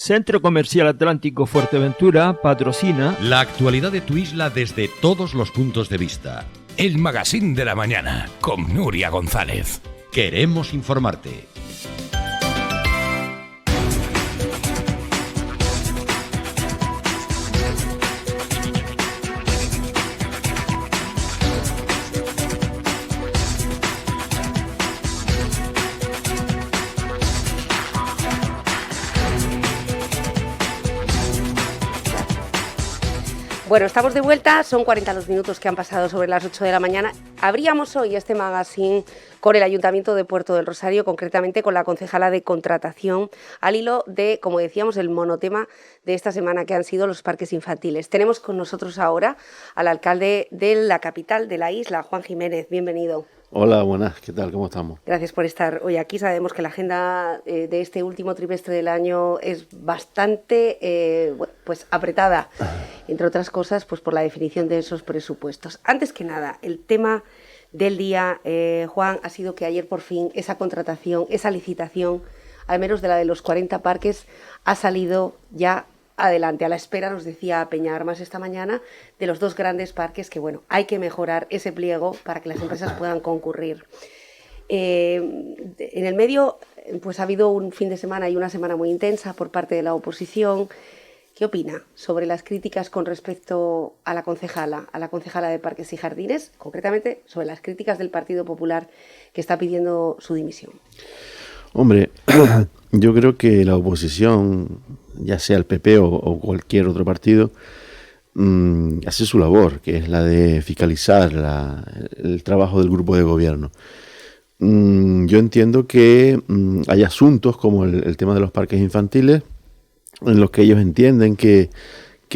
Centro Comercial Atlántico Fuerteventura patrocina la actualidad de tu isla desde todos los puntos de vista. El Magazín de la Mañana con Nuria González. Queremos informarte. Bueno, estamos de vuelta, son 40 los minutos que han pasado sobre las 8 de la mañana. Abríamos hoy este magazine con el Ayuntamiento de Puerto del Rosario, concretamente con la concejala de Contratación, al hilo de, como decíamos, el monotema de esta semana, que han sido los parques infantiles. Tenemos con nosotros ahora al alcalde de la capital de la isla, Juan Jiménez. Bienvenido. Hola, buenas, ¿qué tal? ¿Cómo estamos? Gracias por estar hoy aquí. Sabemos que la agenda de este último trimestre del año es bastante pues apretada, entre otras cosas, pues por la definición de esos presupuestos. Antes que nada, el tema del día, Juan, ha sido que ayer por fin esa contratación, esa licitación, al menos de la de los 40 parques, ha salido ya adelante, a la espera, nos decía Peña Armas esta mañana, de los dos grandes parques que, bueno, hay que mejorar ese pliego para que las empresas puedan concurrir. En el medio, pues ha habido un fin de semana y una semana muy intensa por parte de la oposición. ¿Qué opina sobre las críticas con respecto a la concejala de Parques y Jardines, concretamente sobre las críticas del Partido Popular, que está pidiendo su dimisión? Hombre, yo creo que la oposición, ya sea el PP o cualquier otro partido, hace su labor, que es la de fiscalizar el trabajo del grupo de gobierno. Yo entiendo que hay asuntos como el tema de los parques infantiles, en los que ellos entienden que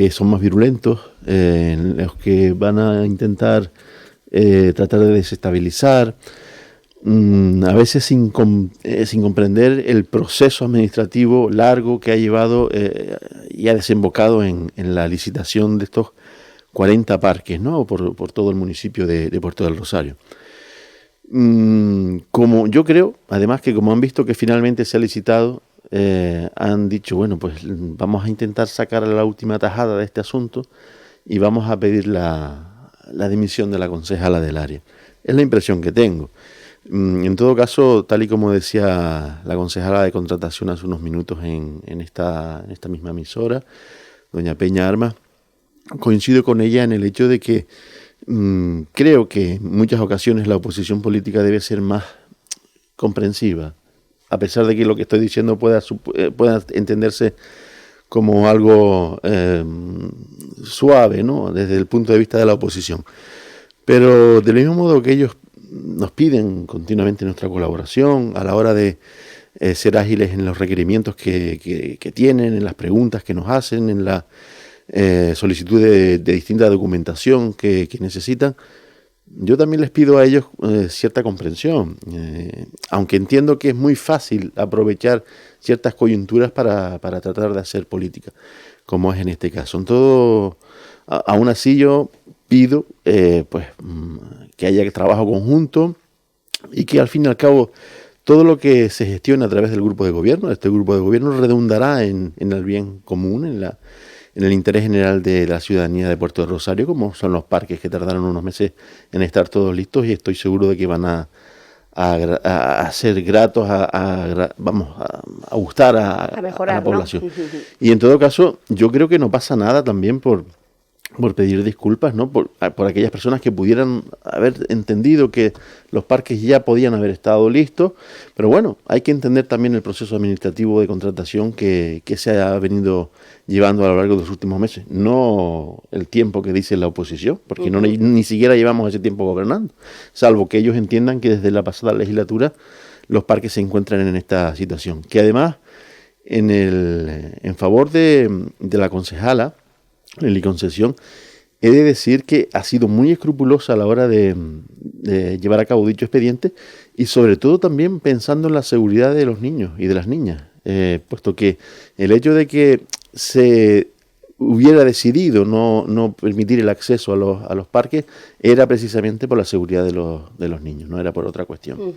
son más virulentos, en los que van a intentar tratar de desestabilizar, a veces sin comprender el proceso administrativo largo que ha llevado y ha desembocado en la licitación de estos 40 parques, ¿no? por todo el municipio de Puerto del Rosario. Como yo creo, además, que como han visto que finalmente se ha licitado, han dicho, bueno, pues vamos a intentar sacar la última tajada de este asunto y vamos a pedir la dimisión de la concejala del área. Es la impresión que tengo. En todo caso, tal y como decía la concejala de Contratación hace unos minutos en esta misma emisora, doña Peña Armas, coincido con ella en el hecho de que creo que en muchas ocasiones la oposición política debe ser más comprensiva, a pesar de que lo que estoy diciendo pueda entenderse como algo suave, ¿no? Desde el punto de vista de la oposición. Pero del mismo modo que ellos nos piden continuamente nuestra colaboración a la hora de ser ágiles en los requerimientos que tienen, en las preguntas que nos hacen, en la solicitud de distinta documentación que necesitan, yo también les pido a ellos cierta comprensión, aunque entiendo que es muy fácil aprovechar ciertas coyunturas para tratar de hacer política, como es en este caso. En todo, aún así yo pido que haya trabajo conjunto y que al fin y al cabo todo lo que se gestione a través del grupo de gobierno, este grupo de gobierno redundará en el bien común, en el interés general de la ciudadanía de Puerto del Rosario, como son los parques que tardaron unos meses en estar todos listos, y estoy seguro de que van a ser gratos, a gustar a mejorar, a la población. ¿No? Y en todo caso, yo creo que no pasa nada también por pedir disculpas, ¿no? Por aquellas personas que pudieran haber entendido que los parques ya podían haber estado listos, pero bueno, hay que entender también el proceso administrativo de contratación que se ha venido llevando a lo largo de los últimos meses, no el tiempo que dice la oposición, porque ni siquiera llevamos ese tiempo gobernando, salvo que ellos entiendan que desde la pasada legislatura los parques se encuentran en esta situación, que además en favor de la concejala Nelly Concesión, he de decir que ha sido muy escrupulosa a la hora de llevar a cabo dicho expediente, y sobre todo también pensando en la seguridad de los niños y de las niñas, puesto que el hecho de que se hubiera decidido no permitir el acceso a los parques era precisamente por la seguridad de los niños, no era por otra cuestión.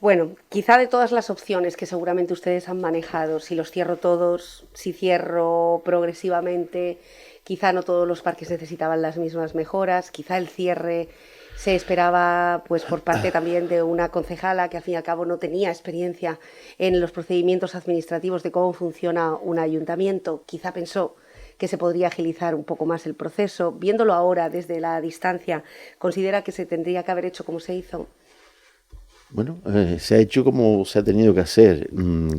Bueno, quizá de todas las opciones que seguramente ustedes han manejado, si los cierro todos, si cierro progresivamente, quizá no todos los parques necesitaban las mismas mejoras, quizá el cierre se esperaba pues por parte también de una concejala que al fin y al cabo no tenía experiencia en los procedimientos administrativos de cómo funciona un ayuntamiento, quizá pensó que se podría agilizar un poco más el proceso. Viéndolo ahora desde la distancia, ¿considera que se tendría que haber hecho como se hizo? Bueno, se ha hecho como se ha tenido que hacer.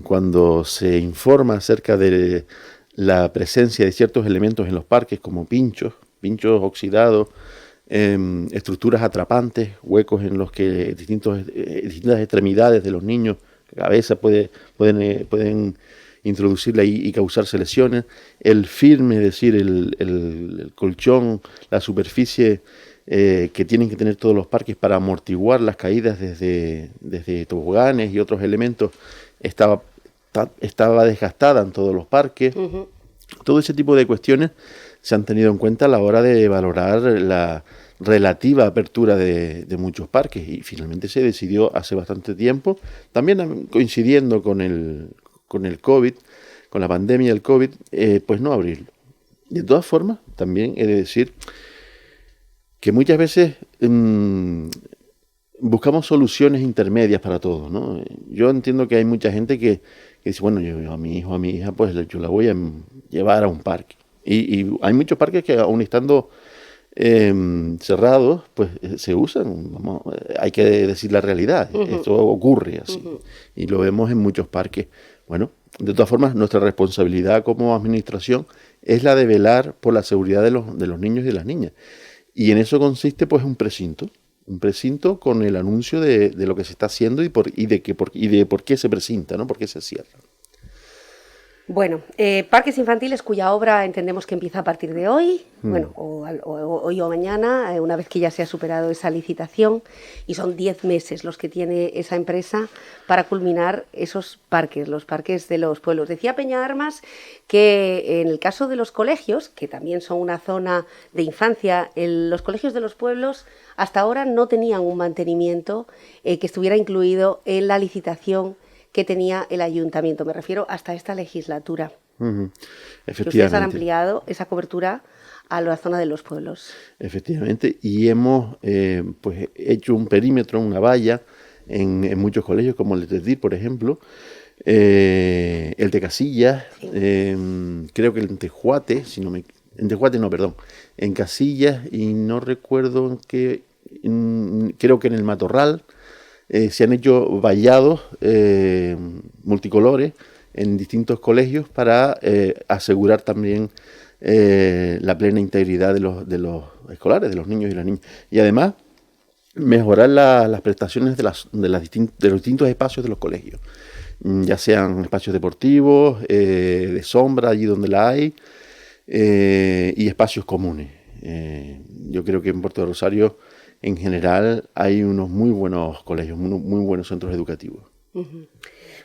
Cuando se informa acerca de la presencia de ciertos elementos en los parques, como pinchos oxidados, estructuras atrapantes, huecos en los que distintas extremidades de los niños, la cabeza pueden introducirla y causarse lesiones, el firme, es decir, el colchón, la superficie que tienen que tener todos los parques para amortiguar las caídas desde toboganes y otros elementos, estaba desgastada en todos los parques. Uh-huh. Todo ese tipo de cuestiones se han tenido en cuenta a la hora de valorar la relativa apertura de muchos parques y finalmente se decidió hace bastante tiempo, también coincidiendo con el COVID, con la pandemia del COVID, pues no abrirlo. De todas formas, también he de decir que muchas veces buscamos soluciones intermedias para todo, ¿no? Yo entiendo que hay mucha gente que dice, bueno, yo a mi hijo, a mi hija, pues yo la voy a llevar a un parque. Y hay muchos parques que aún estando cerrados, pues se usan. Hay que decir la realidad. Uh-huh. Esto ocurre así. Uh-huh. Y lo vemos en muchos parques. Bueno, de todas formas, nuestra responsabilidad como administración es la de velar por la seguridad de los niños y de las niñas. Y en eso consiste pues un precinto con el anuncio de lo que se está haciendo y de por qué se precinta, ¿no? Por qué se cierra. Bueno, parques infantiles cuya obra entendemos que empieza a partir de hoy, bueno, o hoy o mañana, una vez que ya se ha superado esa licitación, y son 10 meses los que tiene esa empresa para culminar esos parques, los parques de los pueblos. Decía Peña Armas que en el caso de los colegios, que también son una zona de infancia, los colegios de los pueblos hasta ahora no tenían un mantenimiento que estuviera incluido en la licitación que tenía el ayuntamiento. Me refiero hasta esta legislatura. Uh-huh. Efectivamente. Que ustedes han ampliado esa cobertura a la zona de los pueblos. Efectivamente, y hemos pues hecho un perímetro, una valla en muchos colegios, como el de Tetir, por ejemplo, el de Casillas, sí. Creo que el de Tejuate, en Casillas, y no recuerdo en qué, creo que en el Matorral, se han hecho vallados multicolores en distintos colegios para asegurar también la plena integridad de los escolares, de los niños y las niñas. Y además, mejorar las prestaciones de los distintos espacios de los colegios, ya sean espacios deportivos, de sombra allí donde la hay, y espacios comunes. Yo creo que en Puerto de Rosario en general hay unos muy buenos colegios, muy buenos centros educativos. Uh-huh.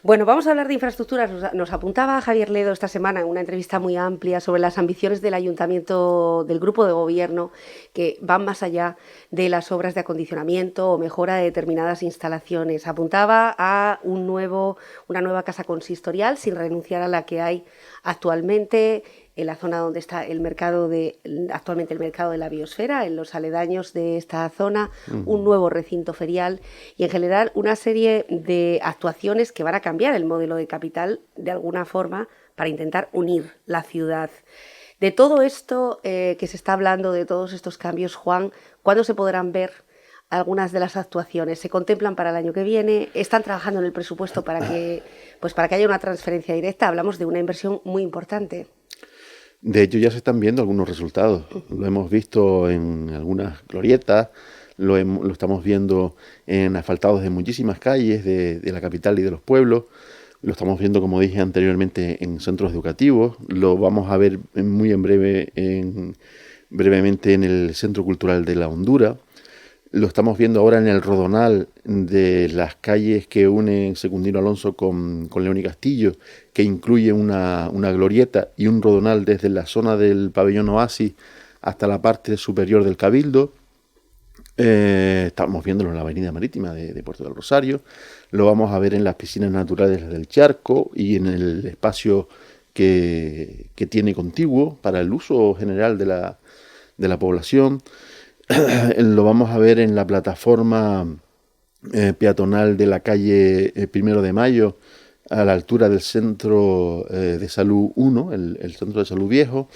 Bueno, vamos a hablar de infraestructuras. Nos apuntaba Javier Ledo esta semana en una entrevista muy amplia sobre las ambiciones del ayuntamiento, del grupo de gobierno, que van más allá de las obras de acondicionamiento o mejora de determinadas instalaciones. Apuntaba a una nueva casa consistorial sin renunciar a la que hay actualmente en la zona donde está actualmente el mercado de la biosfera, en los aledaños de esta zona, un nuevo recinto ferial y en general una serie de actuaciones que van a cambiar el modelo de capital de alguna forma para intentar unir la ciudad. De todo esto que se está hablando, de todos estos cambios, Juan, ¿cuándo se podrán ver algunas de las actuaciones? ¿Se contemplan para el año que viene? ¿Están trabajando en el presupuesto para que haya una transferencia directa? Hablamos de una inversión muy importante. De hecho, ya se están viendo algunos resultados. Lo hemos visto en algunas glorietas, lo estamos viendo en asfaltados de muchísimas calles de la capital y de los pueblos, lo estamos viendo, como dije anteriormente, en centros educativos, lo vamos a ver muy brevemente en el Centro Cultural de la Hondura, lo estamos viendo ahora en el rodonal de las calles que unen Secundino Alonso con León y Castillo, que incluye una glorieta y un rodonal desde la zona del pabellón Oasis hasta la parte superior del Cabildo. Estamos viéndolo en la avenida marítima de Puerto del Rosario, lo vamos a ver en las piscinas naturales del Charco y en el espacio que tiene contiguo para el uso general de la población. Lo vamos a ver en la plataforma peatonal de la calle 1 de Mayo, a la altura del Centro de Salud 1, el Centro de Salud Viejo,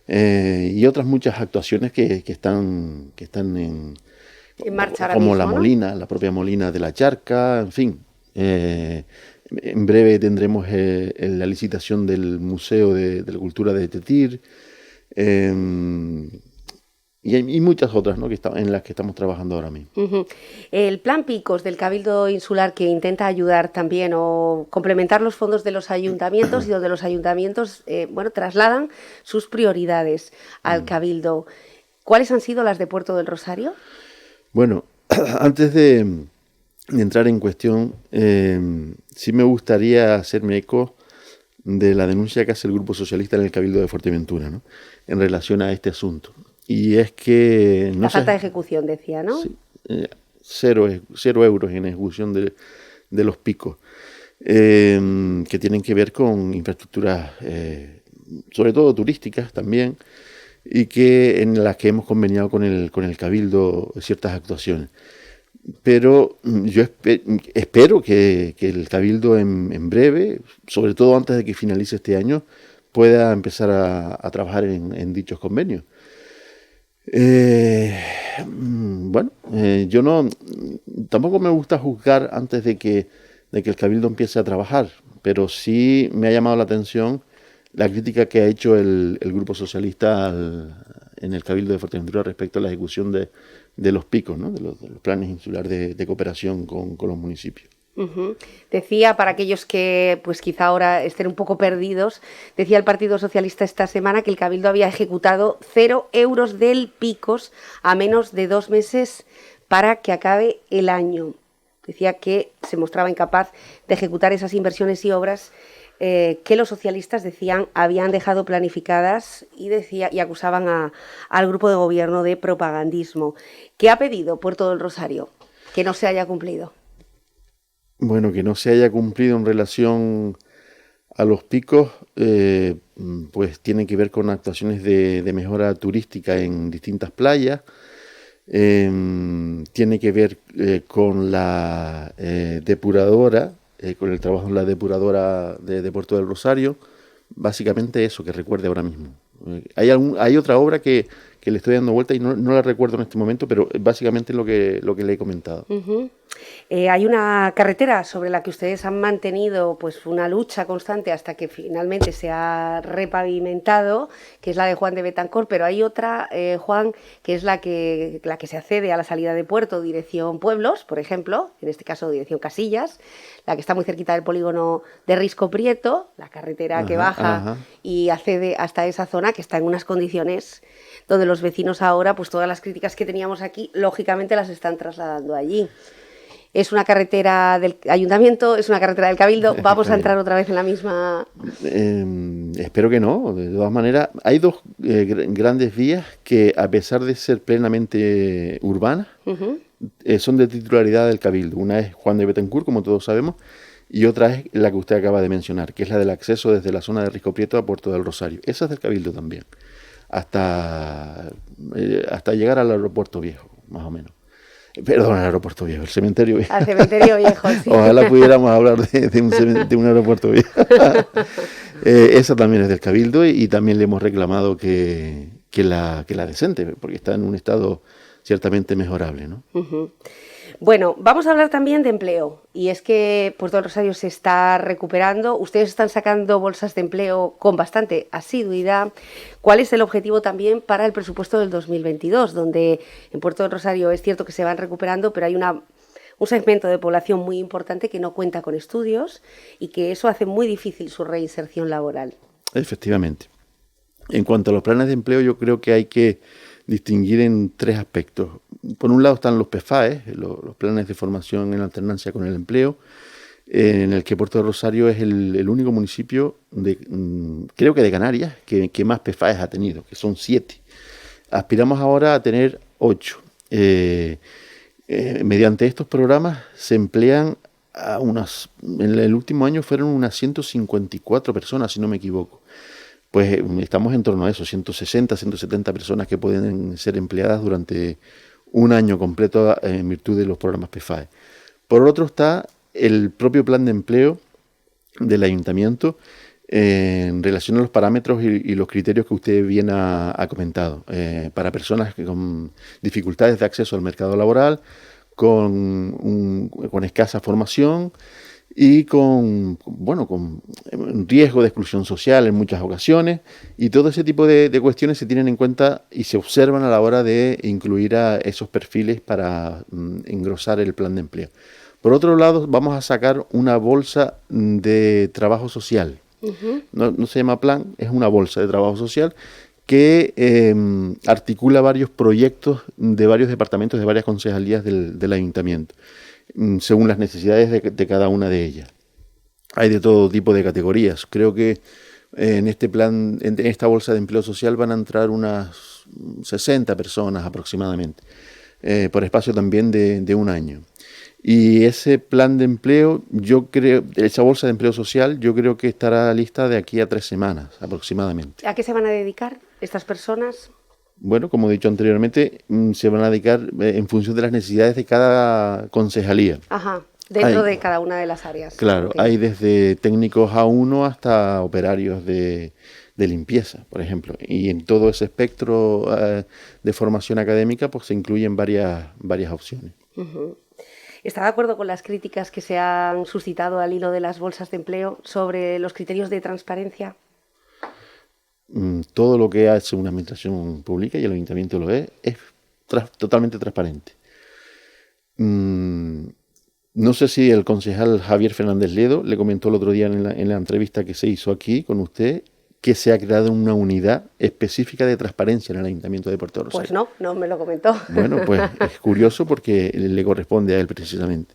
y otras muchas actuaciones que están En marcha ahora como mismo, la ¿no? Molina, la propia Molina de la Charca, en fin. En breve tendremos la licitación del Museo de la Cultura de Tetir, y muchas otras, ¿no?, en las que estamos trabajando ahora mismo. Ujú. El plan Picos del Cabildo Insular, que intenta ayudar también o complementar los fondos de los ayuntamientos y donde los ayuntamientos trasladan sus prioridades al Cabildo. ¿Cuáles han sido las de Puerto del Rosario? Bueno, antes de entrar en cuestión, sí me gustaría hacerme eco de la denuncia que hace el Grupo Socialista en el Cabildo de Fuerteventura, ¿no?, en relación a este asunto. Y es que... La falta de ejecución, decía, ¿no? Sí, cero euros en ejecución de los picos, que tienen que ver con infraestructuras, sobre todo turísticas también, y en las que hemos conveniado con el Cabildo ciertas actuaciones. Pero yo espero que el Cabildo en breve, sobre todo antes de que finalice este año, pueda empezar a trabajar en dichos convenios. Yo tampoco me gusta juzgar antes de que el Cabildo empiece a trabajar, pero sí me ha llamado la atención la crítica que ha hecho el Grupo Socialista en el Cabildo de Fuerteventura respecto a la ejecución de los picos, ¿no?, de los planes insulares de cooperación con los municipios. Uh-huh. Decía, para aquellos que pues quizá ahora estén un poco perdidos, decía el Partido Socialista esta semana que el Cabildo había ejecutado 0 euros del Picos a menos de 2 meses para que acabe el año. Decía que se mostraba incapaz de ejecutar esas inversiones y obras que los socialistas decían habían dejado planificadas y acusaban al grupo de gobierno de propagandismo. ¿Qué ha pedido Puerto del Rosario que no se haya cumplido? Bueno, que no se haya cumplido en relación a los picos, pues tiene que ver con actuaciones de mejora turística en distintas playas, tiene que ver con la depuradora, con el trabajo en la depuradora de Puerto del Rosario, básicamente eso que recuerde ahora mismo. Hay otra obra que le estoy dando vuelta y no la recuerdo en este momento, pero básicamente es lo que le he comentado. Uh-huh. Hay una carretera sobre la que ustedes han mantenido pues una lucha constante hasta que finalmente se ha repavimentado, que es la de Juan de Betancor, pero hay otra, Juan, que es la que se accede a la salida de Puerto, dirección Pueblos, por ejemplo, en este caso dirección Casillas, la que está muy cerquita del polígono de Risco Prieto, la carretera que baja y accede hasta esa zona, que está en unas condiciones donde los vecinos ahora, pues todas las críticas que teníamos aquí, lógicamente las están trasladando allí. ¿Es una carretera del ayuntamiento? ¿Es una carretera del Cabildo? ¿Vamos a entrar otra vez en la misma...? Espero que no. De todas maneras, hay dos grandes vías que, a pesar de ser plenamente urbanas, son de titularidad del Cabildo. Una es Juan de Betancur, como todos sabemos, y otra es la que usted acaba de mencionar, que es la del acceso desde la zona de Risco Prieto a Puerto del Rosario. Esa es del Cabildo también, hasta llegar al aeropuerto viejo, más o menos. Perdón, el aeropuerto viejo, el cementerio viejo. Al cementerio viejo, sí. Ojalá pudiéramos hablar de un aeropuerto viejo. Esa también es del Cabildo y también le hemos reclamado que la decente, porque está en un estado ciertamente mejorable, ¿no? Uh-huh. Bueno, vamos a hablar también de empleo, y es que Puerto del Rosario se está recuperando, ustedes están sacando bolsas de empleo con bastante asiduidad. ¿Cuál es el objetivo también para el presupuesto del 2022, donde en Puerto del Rosario es cierto que se van recuperando, pero hay un segmento de población muy importante que no cuenta con estudios y que eso hace muy difícil su reinserción laboral? Efectivamente. En cuanto a los planes de empleo, yo creo que hay que distinguir en 3 aspectos. Por un lado están los PFAE, los planes de formación en alternancia con el empleo, en el que Puerto del Rosario es el único municipio, creo que de Canarias, que más PFAEs ha tenido, que son 7. Aspiramos ahora a tener 8. mediante estos programas se emplean en el último año fueron unas 154 personas, si no me equivoco. Pues estamos en torno a eso, 160, 170 personas que pueden ser empleadas durante un año completo en virtud de los programas PFAE. Por otro está el propio plan de empleo del ayuntamiento en relación a los parámetros y los criterios que usted bien ha comentado, para personas con dificultades de acceso al mercado laboral, con escasa formación y con riesgo de exclusión social en muchas ocasiones, y todo ese tipo de cuestiones se tienen en cuenta y se observan a la hora de incluir a esos perfiles para engrosar el plan de empleo. Por otro lado, vamos a sacar una bolsa de trabajo social. No se llama plan, es una bolsa de trabajo social que articula varios proyectos de varios departamentos, de varias concejalías del ayuntamiento, según las necesidades de cada una de ellas. Hay de todo tipo de categorías. Creo que en este plan, en esta bolsa de empleo social van a entrar unas 60 personas aproximadamente, por espacio también de un año. Y ese plan de empleo, yo creo, esa bolsa de empleo social, yo creo que estará lista de aquí a 3 semanas aproximadamente. ¿A qué se van a dedicar estas personas? Bueno, como he dicho anteriormente, se van a dedicar en función de las necesidades de cada concejalía. Ajá, dentro de cada una de las áreas. Claro, okay. Hay desde técnicos A1 hasta operarios de limpieza, por ejemplo. Y en todo ese espectro de formación académica, pues se incluyen varias opciones. Uh-huh. ¿Está de acuerdo con las críticas que se han suscitado al hilo de las bolsas de empleo sobre los criterios de transparencia? Todo lo que hace una administración pública, y el ayuntamiento lo es totalmente transparente. No sé si el concejal Javier Fernández Ledo le comentó el otro día en la entrevista que se hizo aquí con usted que se ha creado una unidad específica de transparencia en el Ayuntamiento de Puerto Rosario. Pues no me lo comentó. Bueno, pues es curioso porque le corresponde a él precisamente.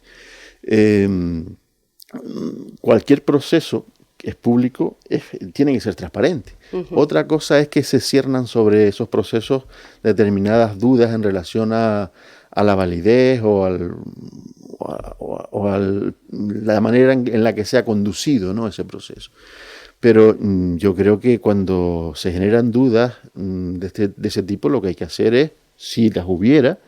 Cualquier proceso que es público tiene que ser transparente. Uh-huh. Otra cosa es que se ciernan sobre esos procesos determinadas dudas en relación a la validez o a la manera en la que se ha conducido, ¿no?, ese proceso. Pero yo creo que cuando se generan dudas de ese tipo, lo que hay que hacer es, si las hubiera,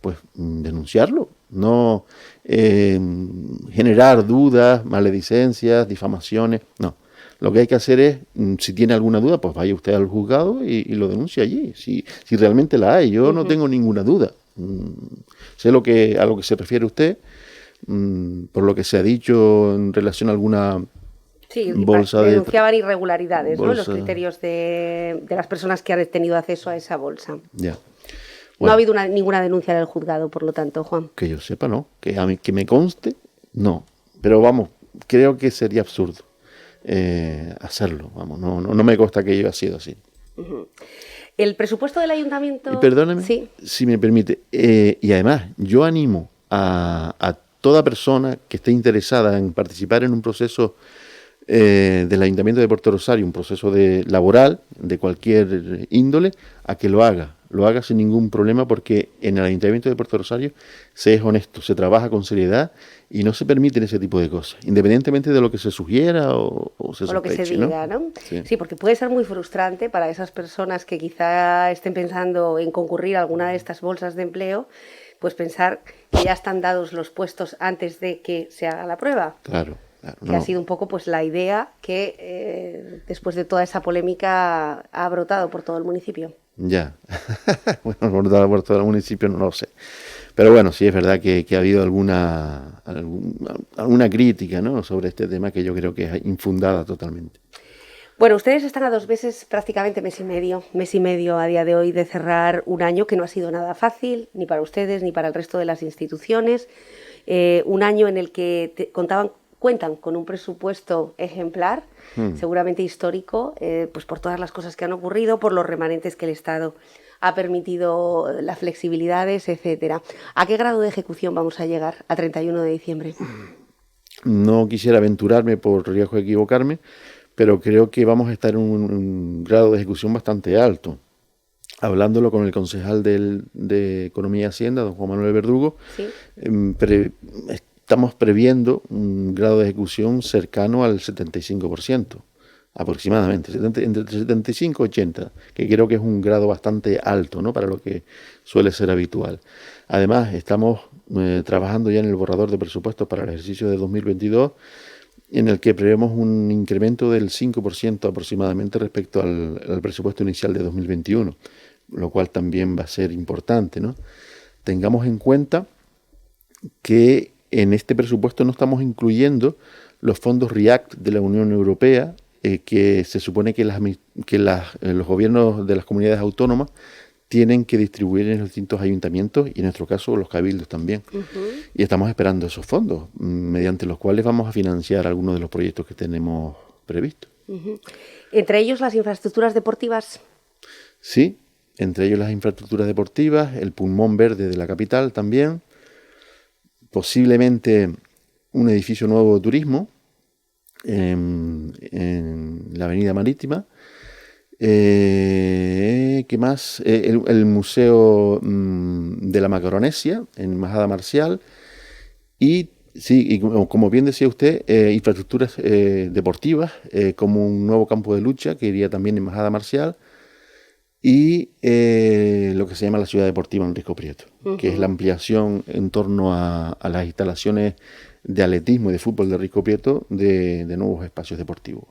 pues denunciarlo. No generar dudas, maledicencias, difamaciones, no. Lo que hay que hacer es, si tiene alguna duda, pues vaya usted al juzgado y lo denuncie allí, si realmente la hay. Yo no tengo ninguna duda. Sé a lo que se refiere usted, por lo que se ha dicho en relación a alguna... Sí, denunciaban irregularidades, ¿no?, los criterios de las personas que han tenido acceso a esa bolsa. Ya. Bueno, no ha habido ninguna denuncia en el juzgado, por lo tanto, Juan. Que yo sepa, no. Que me conste, no. Pero vamos, creo que sería absurdo hacerlo. Vamos, no me consta que haya sido así. Uh-huh. El presupuesto del ayuntamiento... Y perdóneme, sí, si me permite. Y además, yo animo a toda persona que esté interesada en participar en un proceso del Ayuntamiento de Puerto Rosario, un proceso laboral de cualquier índole, a que lo haga sin ningún problema, porque en el Ayuntamiento de Puerto Rosario se es honesto, se trabaja con seriedad y no se permiten ese tipo de cosas, independientemente de lo que se sugiera o se sospeche, o lo que se diga, ¿no? Sí, porque puede ser muy frustrante para esas personas que quizá estén pensando en concurrir a alguna de estas bolsas de empleo, pues pensar que ya están dados los puestos antes de que se haga la prueba. Claro. Que ha sido un poco pues la idea que después de toda esa polémica ha brotado por todo el municipio. Ya, bueno, por todo el municipio no lo sé. Pero bueno, sí es verdad que ha habido alguna crítica, ¿no?, sobre este tema, que yo creo que es infundada totalmente. Bueno, ustedes están a 2 meses, prácticamente mes y medio a día de hoy, de cerrar un año que no ha sido nada fácil, ni para ustedes ni para el resto de las instituciones. Un año en el que cuentan con un presupuesto ejemplar, seguramente histórico, pues por todas las cosas que han ocurrido, por los remanentes que el Estado ha permitido, las flexibilidades, etcétera. ¿A qué grado de ejecución vamos a llegar a 31 de diciembre? No quisiera aventurarme por riesgo de equivocarme, pero creo que vamos a estar en un grado de ejecución bastante alto. hablándolo con el concejal de Economía y Hacienda, don Juan Manuel Verdugo, Sí. estamos previendo un grado de ejecución cercano al 75%, aproximadamente, entre 75 y 80, que creo que es un grado bastante alto, ¿no?, para lo que suele ser habitual. Además, estamos trabajando ya en el borrador de presupuestos para el ejercicio de 2022, en el que prevemos un incremento del 5% aproximadamente respecto al presupuesto inicial de 2021, lo cual también va a ser importante, ¿no? Tengamos en cuenta que en este presupuesto no estamos incluyendo los fondos REACT de la Unión Europea, que se supone que los gobiernos de las comunidades autónomas tienen que distribuir en los distintos ayuntamientos y en nuestro caso los cabildos también. Y estamos esperando esos fondos, mediante los cuales vamos a financiar algunos de los proyectos que tenemos previstos. Entre ellos las infraestructuras deportivas. Sí, entre ellos las infraestructuras deportivas, el pulmón verde de la capital también, posiblemente un edificio nuevo de turismo en la Avenida Marítima. ¿Qué más? El Museo de la Macaronesia en Majada Marcial. Y sí, y como bien decía usted, infraestructuras deportivas, como un nuevo campo de lucha que iría también en Majada Marcial. Y lo que se llama la ciudad deportiva Enrico Prieto, que es la ampliación en torno a las instalaciones de atletismo y de fútbol de Enrico Prieto de nuevos espacios deportivos.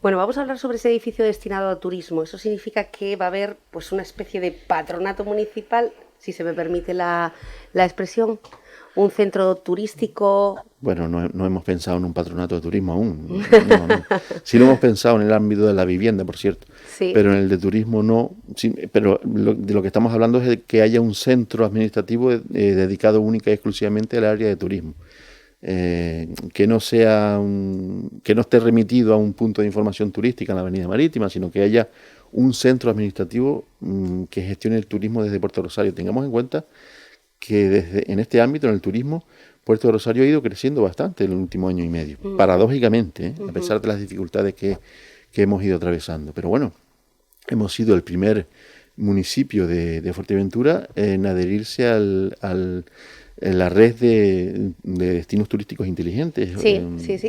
Bueno, vamos a hablar sobre ese edificio destinado a turismo. Eso significa que va a haber pues una especie de patronato municipal, si se me permite la expresión, un centro turístico. Bueno, no hemos pensado en un patronato de turismo aún. No. Sí lo hemos pensado en el ámbito de la vivienda, por cierto. Sí. Pero en el de turismo no. Sí, pero de lo que estamos hablando es de que haya un centro administrativo dedicado única y exclusivamente al área de turismo. Que no esté remitido a un punto de información turística en la Avenida Marítima, sino que haya un centro administrativo que gestione el turismo desde Puerto Rosario. Tengamos en cuenta que en este ámbito, en el turismo, Puerto Rosario ha ido creciendo bastante en el último año y medio, paradójicamente, a pesar de las dificultades que hemos ido atravesando. Pero bueno, hemos sido el primer municipio de Fuerteventura en adherirse a la red de destinos turísticos inteligentes. Sí,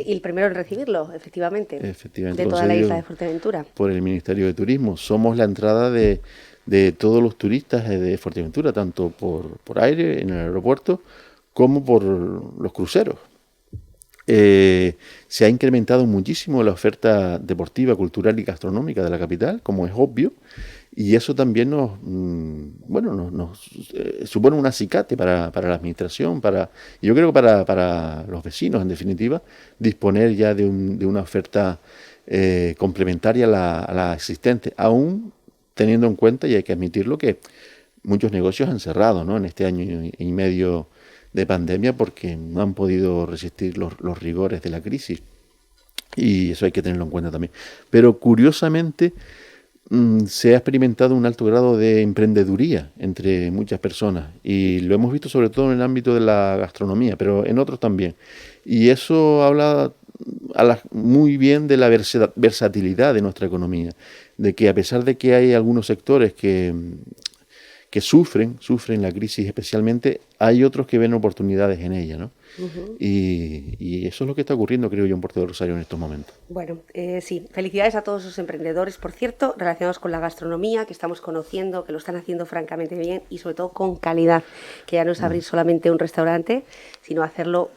y el primero en recibirlo, efectivamente, de toda la isla de Fuerteventura. Por el Ministerio de Turismo. Somos la entrada de todos los turistas de Fuerteventura, tanto por aire, en el aeropuerto, como por los cruceros. Se ha incrementado muchísimo la oferta deportiva, cultural y gastronómica de la capital, como es obvio, y eso también nos supone un acicate para la administración, yo creo que para los vecinos, en definitiva, disponer ya de una oferta complementaria a la existente, aún teniendo en cuenta, y hay que admitirlo, que muchos negocios han cerrado, ¿no?, en este año y medio de pandemia porque no han podido resistir los rigores de la crisis, y eso hay que tenerlo en cuenta también. Pero curiosamente se ha experimentado un alto grado de emprendeduría entre muchas personas, y lo hemos visto sobre todo en el ámbito de la gastronomía, pero en otros también, y eso habla muy bien de la versatilidad de nuestra economía, de que a pesar de que hay algunos sectores que sufren la crisis especialmente, hay otros que ven oportunidades en ella, ¿no? Y eso es lo que está ocurriendo, creo yo, en Puerto de Rosario en estos momentos. Bueno, sí, felicidades a todos los emprendedores, por cierto, relacionados con la gastronomía, que estamos conociendo, que lo están haciendo francamente bien y sobre todo con calidad, que ya no es abrir solamente un restaurante, sino hacerlo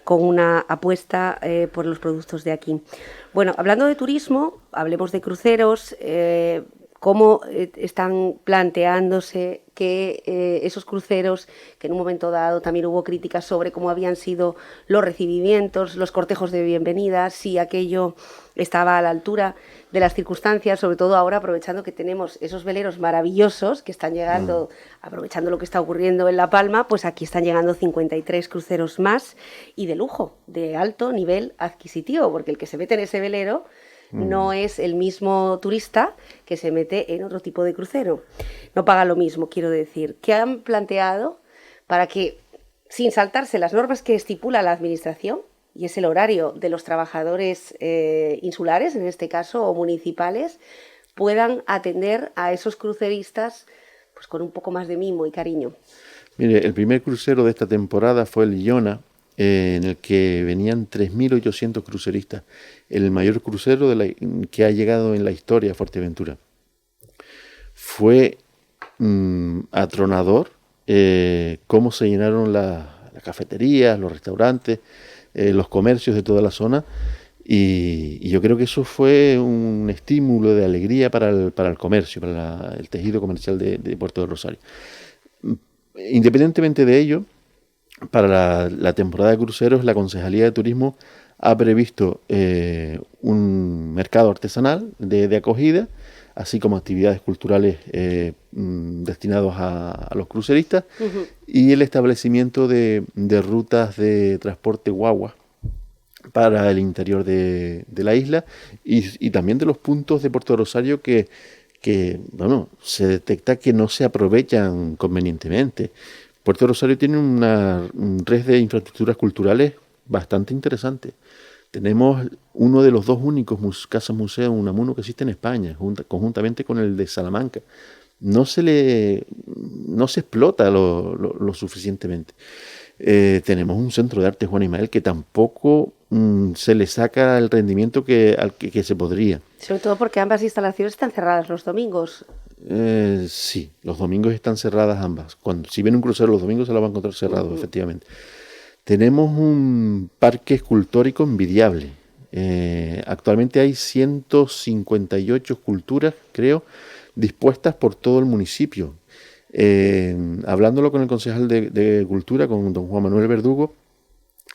con una apuesta por los productos de aquí. Bueno, hablando de turismo, hablemos de cruceros. ¿Cómo están planteándose que esos cruceros, que en un momento dado también hubo críticas sobre cómo habían sido los recibimientos, los cortejos de bienvenida, si aquello estaba a la altura de las circunstancias, sobre todo ahora aprovechando que tenemos esos veleros maravillosos que están llegando, aprovechando lo que está ocurriendo en La Palma, pues aquí están llegando 53 cruceros más y de lujo, de alto nivel adquisitivo, porque el que se mete en ese velero no es el mismo turista que se mete en otro tipo de crucero. No paga lo mismo, quiero decir. ¿Qué han planteado para que, sin saltarse las normas que estipula la Administración, y es el horario de los trabajadores insulares, en este caso, o municipales, puedan atender a esos cruceristas pues con un poco más de mimo y cariño. Mire, el primer crucero de esta temporada fue el Iona, en el que venían 3.800 cruceristas, el mayor crucero que ha llegado en la historia a Fuerteventura. Fue atronador cómo se llenaron las cafeterías, los restaurantes, los comercios de toda la zona, y yo creo que eso fue un estímulo de alegría para el comercio, para el tejido comercial de Puerto del Rosario. Independientemente de ello, para la temporada de cruceros, la Concejalía de Turismo ha previsto un mercado artesanal de acogida, así como actividades culturales destinados a los cruceristas, y el establecimiento de rutas de transporte guagua para el interior de la isla y también de los puntos de Puerto Rosario que se detecta que no se aprovechan convenientemente. Puerto Rosario tiene una red de infraestructuras culturales bastante interesante. Tenemos uno de los dos únicos casas museo Unamuno que existe en España, conjuntamente con el de Salamanca. No se explota lo suficientemente. Tenemos un centro de arte Juan Ismael que tampoco se le saca el rendimiento que se podría. Sobre todo porque ambas instalaciones están cerradas los domingos. Sí, los domingos están cerradas ambas. Si ven un crucero los domingos se lo va a encontrar cerrado, efectivamente. Tenemos un parque escultórico envidiable. Actualmente hay 158 esculturas, creo, dispuestas por todo el municipio. Hablándolo con el concejal de Cultura, con don Juan Manuel Verdugo,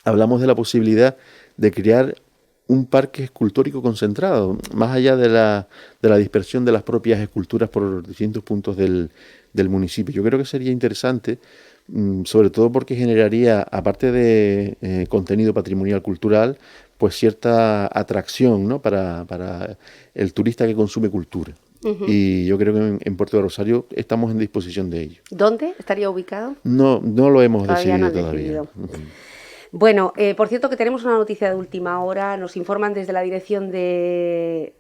hablamos de la posibilidad de crear un parque escultórico concentrado, más allá de la dispersión de las propias esculturas por distintos puntos del municipio. Yo creo que sería interesante, sobre todo porque generaría, aparte de contenido patrimonial cultural, pues cierta atracción, ¿no?, para el turista que consume cultura. Y yo creo que en Puerto de Rosario estamos en disposición de ello. ¿Dónde estaría ubicado? No lo hemos decidido todavía. todavía. Bueno, por cierto que tenemos una noticia de última hora. Nos informan desde la dirección desde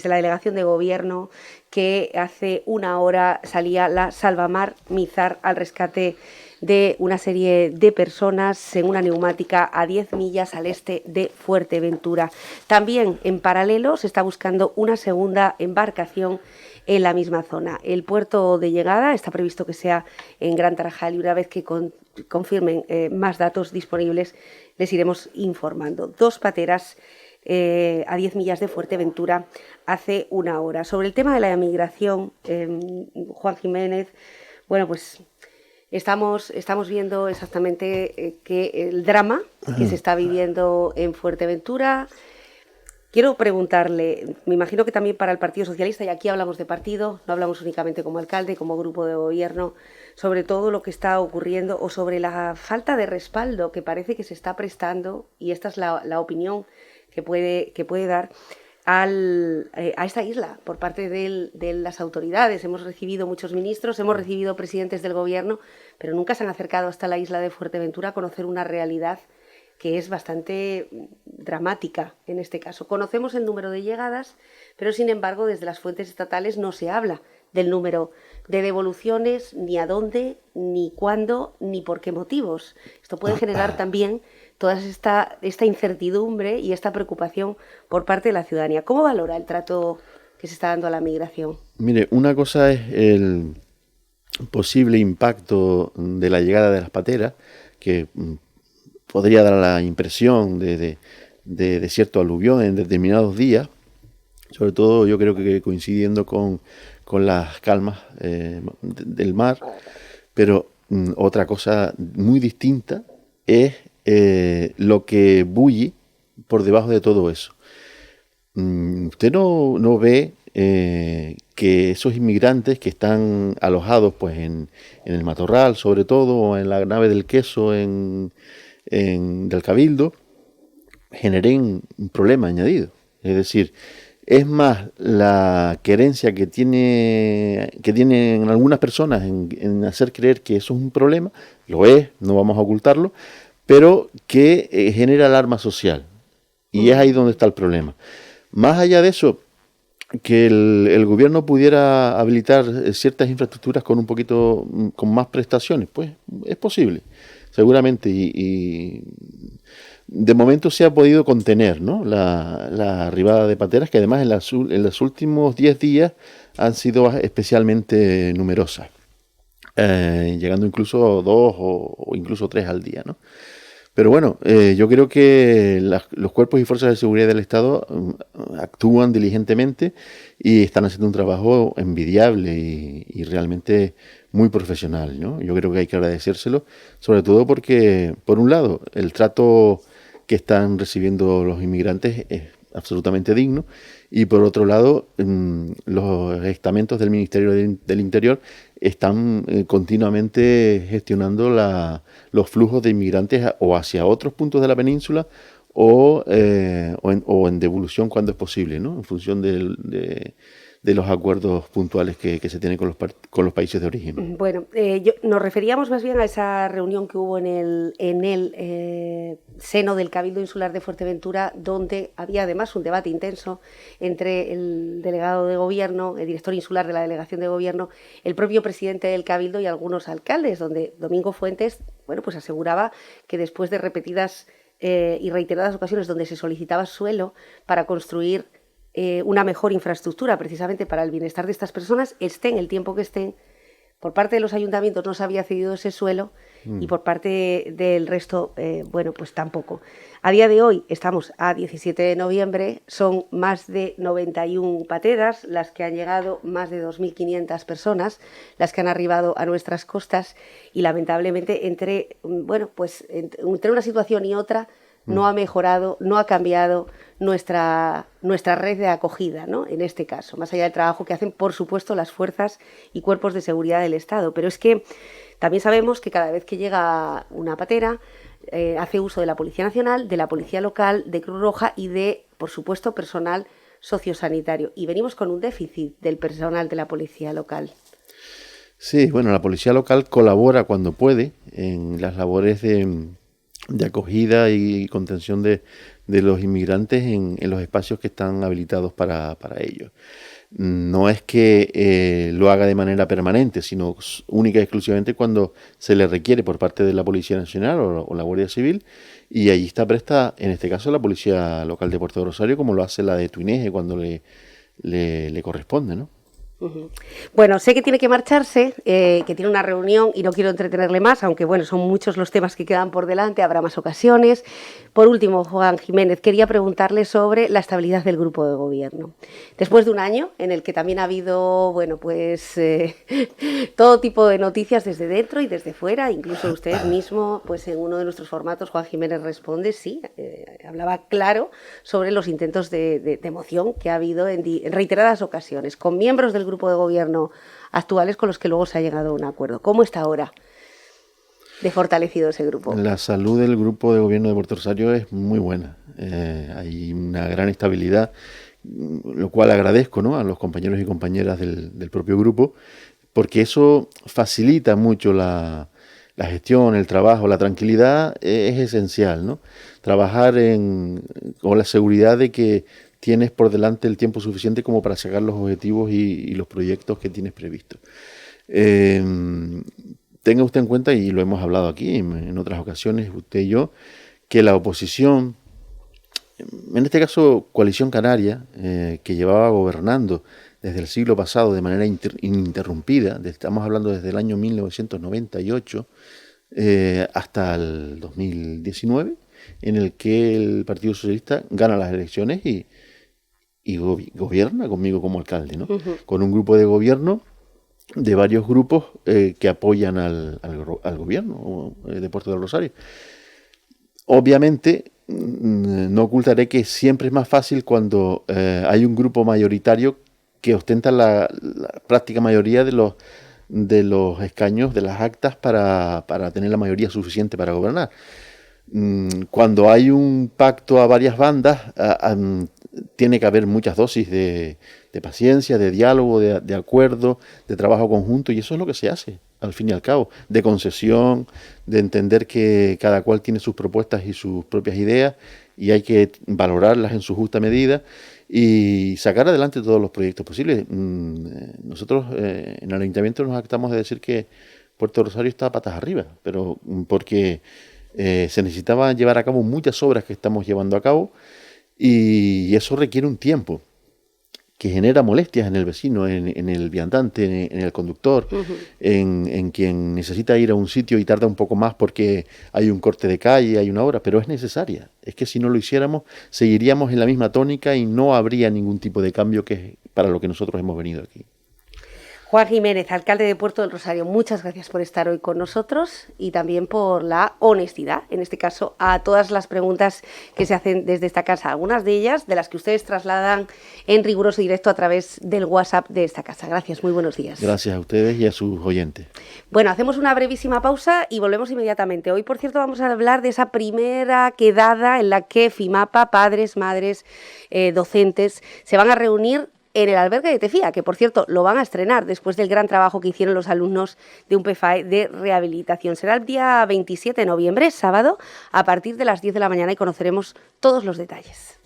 la delegación de gobierno que hace una hora salía la Salvamar Mizar al rescate de una serie de personas en una neumática a 10 millas al este de Fuerteventura. También en paralelo se está buscando una segunda embarcación en la misma zona. El puerto de llegada está previsto que sea en Gran Tarajal y una vez que confirmen más datos disponibles les iremos informando. 2 pateras a 10 millas de Fuerteventura hace una hora. Sobre el tema de la emigración, Juan Jiménez, bueno, pues estamos viendo exactamente que el drama que se está viviendo en Fuerteventura. Quiero preguntarle, me imagino que también para el Partido Socialista, y aquí hablamos de partido, no hablamos únicamente como alcalde, como grupo de gobierno, sobre todo lo que está ocurriendo o sobre la falta de respaldo que parece que se está prestando, y esta es la opinión que puede dar a esta isla por parte de las autoridades. Hemos recibido muchos ministros, hemos recibido presidentes del gobierno, pero nunca se han acercado hasta la isla de Fuerteventura a conocer una realidad que es bastante dramática en este caso. Conocemos el número de llegadas, pero sin embargo desde las fuentes estatales no se habla del número de devoluciones, ni a dónde, ni cuándo, ni por qué motivos. Esto puede generar también toda esta incertidumbre y esta preocupación por parte de la ciudadanía. ¿Cómo valora el trato que se está dando a la migración? Mire, una cosa es el posible impacto de la llegada de las pateras, que podría dar la impresión de cierto aluvión en determinados días, sobre todo yo creo que coincidiendo con las calmas del mar, pero otra cosa muy distinta es lo que bulle por debajo de todo eso. Usted no ve que esos inmigrantes que están alojados pues en el Matorral, sobre todo, o en la nave del Queso del Cabildo, generen un problema añadido. Es decir, es más la querencia que tienen algunas personas en hacer creer que eso es un problema, lo es, no vamos a ocultarlo, pero que genera alarma social. Y es ahí donde está el problema. Más allá de eso, que el gobierno pudiera habilitar ciertas infraestructuras con un poquito, con más prestaciones, pues es posible, seguramente, y de momento se ha podido contener, ¿no?, la arribada de pateras, que además en los últimos 10 días han sido especialmente numerosas, llegando incluso 2 o incluso 3 al día, ¿no? Pero bueno, yo creo que los cuerpos y fuerzas de seguridad del Estado actúan diligentemente y están haciendo un trabajo envidiable y realmente muy profesional, ¿no? Yo creo que hay que agradecérselo, sobre todo porque, por un lado, el trato que están recibiendo los inmigrantes es absolutamente digno, y por otro lado, los estamentos del Ministerio del Interior están continuamente gestionando los flujos de inmigrantes o hacia otros puntos de la península o en devolución cuando es posible, ¿no?, en función de los acuerdos puntuales que se tienen con los países de origen. Bueno, nos referíamos más bien a esa reunión que hubo en el seno del Cabildo Insular de Fuerteventura, donde había además un debate intenso entre el delegado de gobierno, el director insular de la delegación de gobierno, el propio presidente del Cabildo y algunos alcaldes, donde Domingo Fuentes, bueno, pues aseguraba que después de repetidas y reiteradas ocasiones donde se solicitaba suelo para construir una mejor infraestructura precisamente para el bienestar de estas personas, estén el tiempo que estén, por parte de los ayuntamientos no se había cedido ese suelo y por parte del resto, bueno, pues tampoco. A día de hoy estamos a 17 de noviembre, son más de 91 pateras las que han llegado, más de 2.500 personas las que han arribado a nuestras costas, y lamentablemente entre una situación y otra no ha mejorado, no ha cambiado nuestra red de acogida, ¿no?, en este caso, más allá del trabajo que hacen, por supuesto, las fuerzas y cuerpos de seguridad del Estado. Pero es que también sabemos que cada vez que llega una patera, hace uso de la Policía Nacional, de la Policía Local, de Cruz Roja y de, por supuesto, personal sociosanitario. Y venimos con un déficit del personal de la Policía Local. Sí, bueno, la Policía Local colabora cuando puede en las labores de acogida y contención de los inmigrantes en los espacios que están habilitados para ellos. No es que lo haga de manera permanente, sino única y exclusivamente cuando se le requiere por parte de la Policía Nacional o la Guardia Civil, y allí está presta, en este caso, la Policía Local de Puerto de Rosario, como lo hace la de Tuineje cuando le corresponde, ¿no? Bueno, sé que tiene que marcharse, que tiene una reunión y no quiero entretenerle más, aunque bueno, son muchos los temas que quedan por delante, habrá más ocasiones. Por último, Juan Jiménez, quería preguntarle sobre la estabilidad del grupo de gobierno. Después de un año en el que también ha habido, bueno, pues todo tipo de noticias desde dentro y desde fuera, incluso usted mismo, pues en uno de nuestros formatos, Juan Jiménez Responde, sí, hablaba claro sobre los intentos de moción que ha habido en reiteradas ocasiones, con miembros del grupo de gobierno actuales con los que luego se ha llegado a un acuerdo. ¿Cómo está ahora de fortalecido ese grupo? La salud del grupo de gobierno de Puerto Rosario es muy buena. Hay una gran estabilidad, lo cual agradezco, ¿no?, a los compañeros y compañeras del propio grupo, porque eso facilita mucho la gestión, el trabajo, la tranquilidad es esencial, ¿no? Trabajar con la seguridad de que tienes por delante el tiempo suficiente como para sacar los objetivos y los proyectos que tienes previstos. Tenga usted en cuenta, y lo hemos hablado aquí en otras ocasiones, usted y yo, que la oposición, en este caso Coalición Canaria, que llevaba gobernando desde el siglo pasado de manera ininterrumpida, estamos hablando desde el año 1998 hasta el 2019, en el que el Partido Socialista gana las elecciones y gobierna conmigo como alcalde, ¿no? Con un grupo de gobierno de varios grupos que apoyan al gobierno de Puerto del Rosario. Obviamente, no ocultaré que siempre es más fácil cuando hay un grupo mayoritario que ostenta la práctica mayoría de los escaños, de las actas, para tener la mayoría suficiente para gobernar. Cuando hay un pacto a varias bandas, tiene que haber muchas dosis de paciencia, de diálogo, de acuerdo, de trabajo conjunto, y eso es lo que se hace, al fin y al cabo, de concesión, de entender que cada cual tiene sus propuestas y sus propias ideas, y hay que valorarlas en su justa medida, y sacar adelante todos los proyectos posibles. Nosotros en el Ayuntamiento nos actamos de decir que Puerto Rosario está patas arriba, pero porque se necesitaban llevar a cabo muchas obras que estamos llevando a cabo y eso requiere un tiempo que genera molestias en el vecino, en el viandante, en el conductor, en quien necesita ir a un sitio y tarda un poco más porque hay un corte de calle, hay una obra, pero es necesaria. Es que si no lo hiciéramos, seguiríamos en la misma tónica y no habría ningún tipo de cambio que es para lo que nosotros hemos venido aquí. Juan Jiménez, alcalde de Puerto del Rosario, muchas gracias por estar hoy con nosotros y también por la honestidad, en este caso, a todas las preguntas que se hacen desde esta casa, algunas de ellas de las que ustedes trasladan en riguroso directo a través del WhatsApp de esta casa. Gracias, muy buenos días. Gracias a ustedes y a sus oyentes. Bueno, hacemos una brevísima pausa y volvemos inmediatamente. Hoy, por cierto, vamos a hablar de esa primera quedada en la que FIMAPA, padres, madres, docentes, se van a reunir en el albergue de Tefía, que por cierto lo van a estrenar después del gran trabajo que hicieron los alumnos de un PFAE de rehabilitación. Será el día 27 de noviembre, sábado, a partir de las 10 de la mañana y conoceremos todos los detalles.